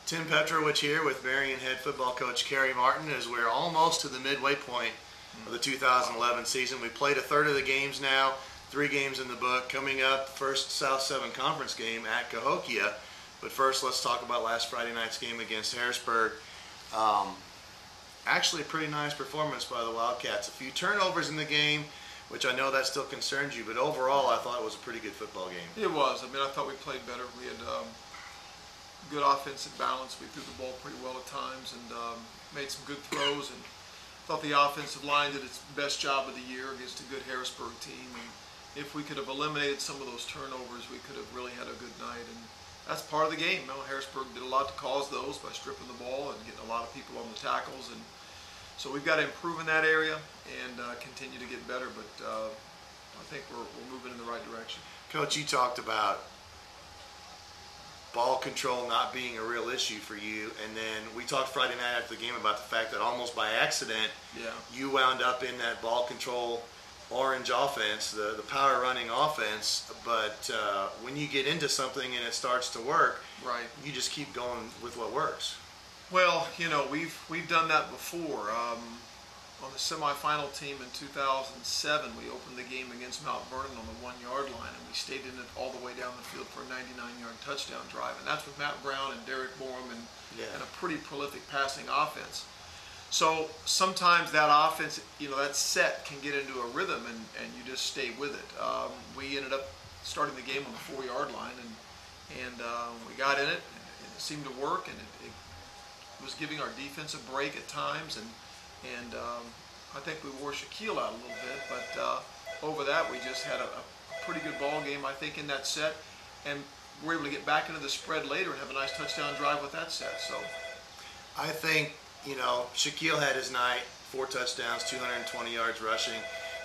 Tim Petrowich here with Marion head football coach Kerry Martin as we're almost to the midway point of the 2011 season. We played a third of the games now, 3 games in the book. Coming up, first South 7 conference game at Cahokia. But first, let's talk about last Friday night's game against Harrisburg. Actually, a pretty nice performance by the Wildcats. A few turnovers in the game, which I know that still concerns you, but overall I thought it was a pretty good football game. It was. I mean, I thought we played better. We had good offensive balance. We threw the ball pretty well at times and made some good throws, and thought the offensive line did its best job of the year against a good Harrisburg team. And if we could have eliminated some of those turnovers, we could have really had a good night. And that's part of the game. You know, Harrisburg did a lot to cause those by stripping the ball and getting a lot of people on the tackles, and so we've got to improve in that area and continue to get better. But I think we're moving in the right direction. Coach, you talked about ball control not being a real issue for you, and then we talked Friday night after the game about the fact that almost by accident you wound up in that ball control orange offense, the power running offense, but when you get into something and it starts to work, you just keep going with what works. Well, you know, we've done that before. On the semifinal team in 2007, we opened the game against Mount Vernon on the 1-yard line, and we stayed in it all the way down the field for a 99-yard touchdown drive. And that's with Matt Brown and Derek Borum and a pretty prolific passing offense. So sometimes that offense, you know, that set can get into a rhythm, and you just stay with it. We ended up starting the game on the 4-yard line, and we got in it, and it seemed to work, and it was giving our defense a break at times, and I think we wore Shaquille out a little bit, but over that we just had a pretty good ball game, I think, in that set, and we were able to get back into the spread later and have a nice touchdown drive with that set. So I think, you know, Shaquille had his night, 4 touchdowns, 220 yards rushing.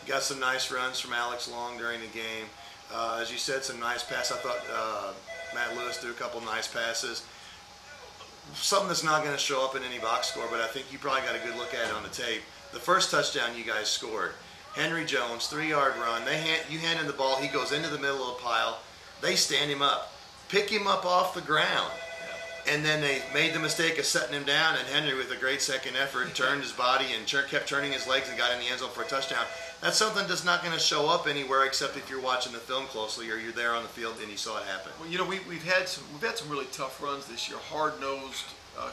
Got some nice runs from Alex Long during the game. As you said, some nice passes. I thought Matt Lewis threw a couple nice passes. Something that's not going to show up in any box score, but I think you probably got a good look at it on the tape. The first touchdown you guys scored, Henry Jones, 3-yard run. You hand him the ball, he goes into the middle of the pile. They stand him up, pick him up off the ground, and then they made the mistake of setting him down, and Henry, with a great second effort, turned his body and kept turning his legs and got in the end zone for a touchdown. That's something that's not going to show up anywhere except if you're watching the film closely or you're there on the field and you saw it happen. Well, you know, we've had some really tough runs this year, hard-nosed,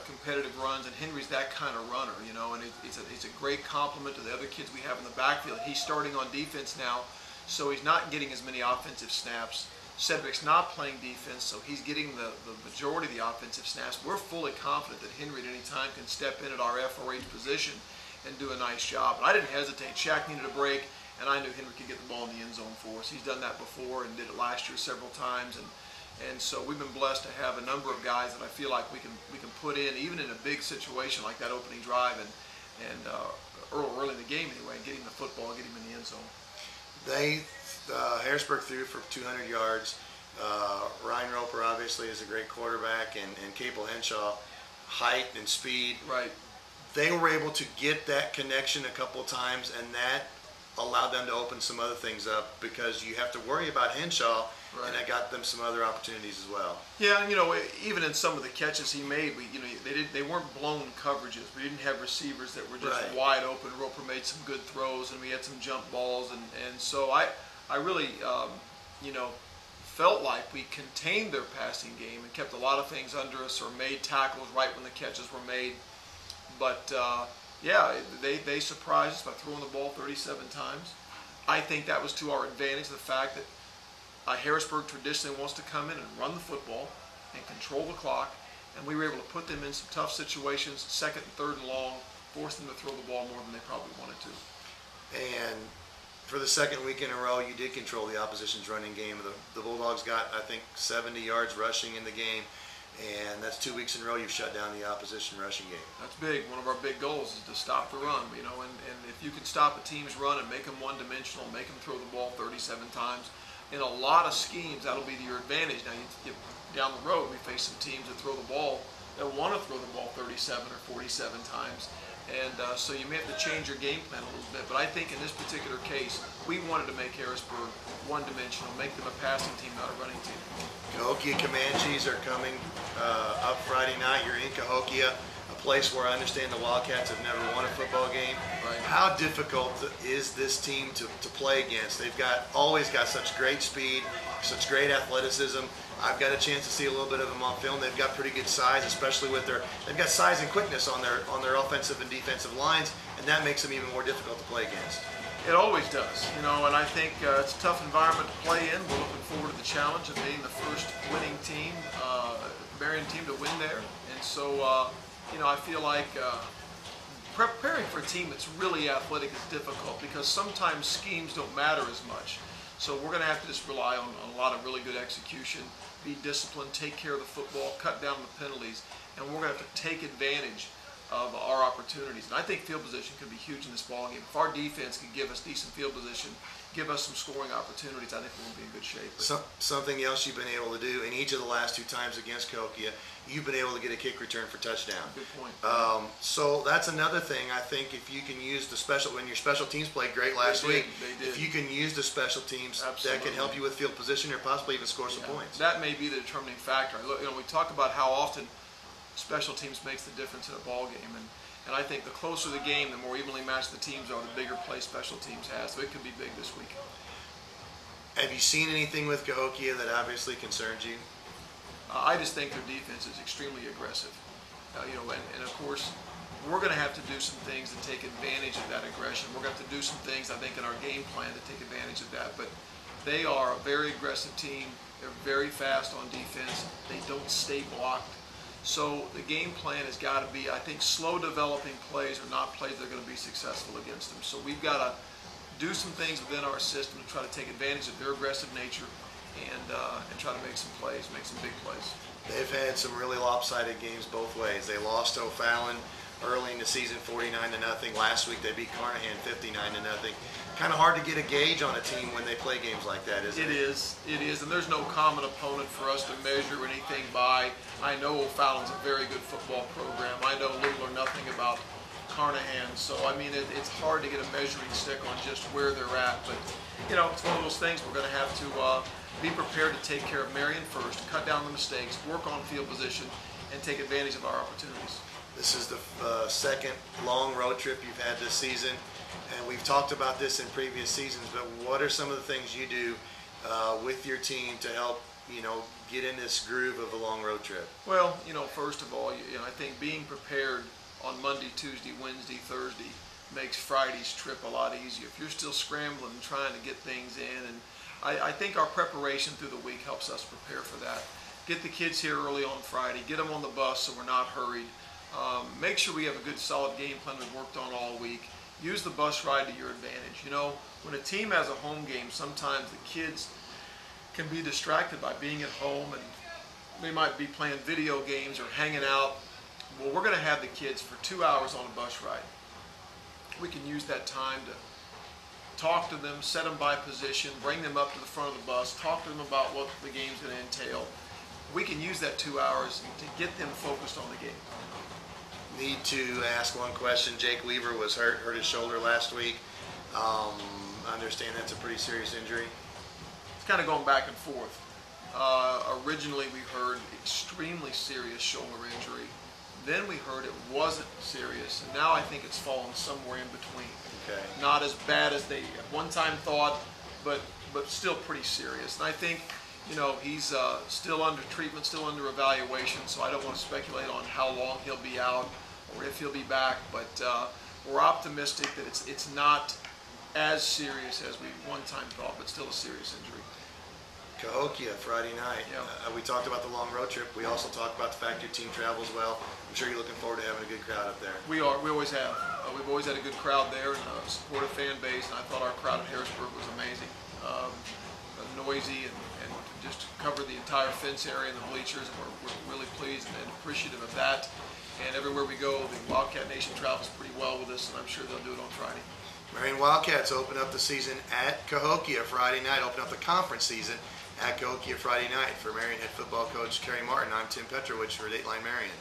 competitive runs, and Henry's that kind of runner, you know, and it's a great compliment to the other kids we have in the backfield. He's starting on defense now, so he's not getting as many offensive snaps. Cedric's not playing defense, so he's getting the majority of the offensive snaps. We're fully confident that Henry at any time can step in at our F or H position and do a nice job. And I didn't hesitate. Shaq needed a break, and I knew Henry could get the ball in the end zone for us. He's done that before and did it last year several times, and so we've been blessed to have a number of guys that I feel like we can put in, even in a big situation like that opening drive, and early in the game anyway, getting the football, getting him in the end zone. Harrisburg threw for 200 yards. Ryan Roper obviously is a great quarterback, and Capel Henshaw, height and speed. They were able to get that connection a couple of times, and that allowed them to open some other things up, because you have to worry about Henshaw, and that got them some other opportunities as well. Yeah, and you know, even in some of the catches he made, they weren't blown coverages. We didn't have receivers that were just wide open. Roper made some good throws, and we had some jump balls, and so I really you know, felt like we contained their passing game and kept a lot of things under us, or made tackles right when the catches were made. But yeah, they surprised us by throwing the ball 37 times. I think that was to our advantage, the fact that Harrisburg traditionally wants to come in and run the football and control the clock, and we were able to put them in some tough situations, 2nd and 3rd and long, force them to throw the ball more than they probably wanted to. And for the second week in a row, you did control the opposition's running game. The Bulldogs got, I think, 70 yards rushing in the game, and that's 2 weeks in a row you've shut down the opposition rushing game. That's big. One of our big goals is to stop the run, you know, and if you can stop a team's run and make them one-dimensional, make them throw the ball 37 times, in a lot of schemes, that'll be to your advantage. Now, down the road, we face some teams that throw the ball, that want to throw the ball 37 or 47 times. And so you may have to change your game plan a little bit. But I think in this particular case, we wanted to make Harrisburg one-dimensional, make them a passing team, not a running team. Cahokia Comanches are coming up Friday night. You're in Cahokia, a place where I understand the Wildcats have never won a football game. Right. How difficult is this team to play against? They've always got such great speed, such great athleticism. I've got a chance to see a little bit of them on film. They've got pretty good size, especially with they've got size and quickness on their offensive and defensive lines, and that makes them even more difficult to play against. It always does, and I think it's a tough environment to play in. We're looking forward to the challenge of being the first winning team, Marion team to win there, and so I feel like preparing for a team that's really athletic is difficult because sometimes schemes don't matter as much. So we're going to have to just rely on a lot of really good execution, be disciplined, take care of the football, cut down the penalties, and we're going to have to take advantage of our opportunities. And I think field position could be huge in this ballgame. If our defense can give us decent field position, give us some scoring opportunities, I think we're going to be in good shape. Something else you've been able to do in each of the last 2 times against Cahokia, you've been able to get a kick return for touchdown. Good point. So that's another thing. I think if you can use when your special teams played great last week, if you can use the special teams, that can help you with field position or possibly even score some points. That may be the determining factor. Look, we talk about how often special teams makes the difference in a ball game, and I think the closer the game, the more evenly matched the teams are, the bigger play special teams has. So it could be big this week. Have you seen anything with Cahokia that obviously concerns you? I just think their defense is extremely aggressive. And of course, we're going to have to do some things to take advantage of that aggression. We're going to have to do some things, I think, in our game plan to take advantage of that. But they are a very aggressive team. They're very fast on defense. They don't stay blocked. So the game plan has got to be, I think, slow developing plays are not plays that are going to be successful against them. So we've got to do some things within our system to try to take advantage of their aggressive nature and try to make some plays, make some big plays. They've had some really lopsided games both ways. They lost to O'Fallon early in the season 49-0. Last week they beat Carnahan 59-0. Kind of hard to get a gauge on a team when they play games like that, isn't it? It is, and there's no common opponent for us to measure anything by. I know O'Fallon's a very good football program. I know little or nothing about Carnahan, so I mean it's hard to get a measuring stick on just where they're at. But it's one of those things we're going to have to be prepared to take care of Marion first, cut down the mistakes, work on field position, and take advantage of our opportunities. This is the second long road trip you've had this season, and we've talked about this in previous seasons, but what are some of the things you do with your team to help get in this groove of a long road trip? Well, first of all, I think being prepared on Monday, Tuesday, Wednesday, Thursday makes Friday's trip a lot easier. If you're still scrambling and trying to get things in, and I think our preparation through the week helps us prepare for that. Get the kids here early on Friday, get them on the bus so we're not hurried. Make sure we have a good solid game plan we've worked on all week. Use the bus ride to your advantage. When a team has a home game, sometimes the kids can be distracted by being at home and they might be playing video games or hanging out. Well, we're going to have the kids for 2 hours on a bus ride. We can use that time to talk to them, set them by position, bring them up to the front of the bus, talk to them about what the game's going to entail. We can use that 2 hours to get them focused on the game. Need to ask one question. Jake Weaver was hurt his shoulder last week. I understand that's a pretty serious injury. It's kind of going back and forth. Originally we heard extremely serious shoulder injury. Then we heard it wasn't serious, and now I think it's fallen somewhere in between. Okay. Not as bad as they at one time thought, but still pretty serious. And I think he's still under treatment, still under evaluation, so I don't want to speculate on how long he'll be out or if he'll be back, but we're optimistic that it's not as serious as we one time thought, but still a serious injury. Cahokia Friday night. Yeah. We talked about the long road trip. We also talked about the fact your team travels well. I'm sure you're looking forward to having a good crowd up there. We are. We always have. We've always had a good crowd there and a supportive fan base, and I thought our crowd at Harrisburg was amazing. Noisy and just covered the entire fence area and the bleachers, and we're really pleased and appreciative of that. And everywhere we go, the Wildcat Nation travels pretty well with us, and I'm sure they'll do it on Friday. Marion Wildcats open up the season at Cahokia Friday night, open up the conference season at Cahokia Friday night. For Marion head football coach Kerry Martin, I'm Tim Petrowich for Dateline Marion.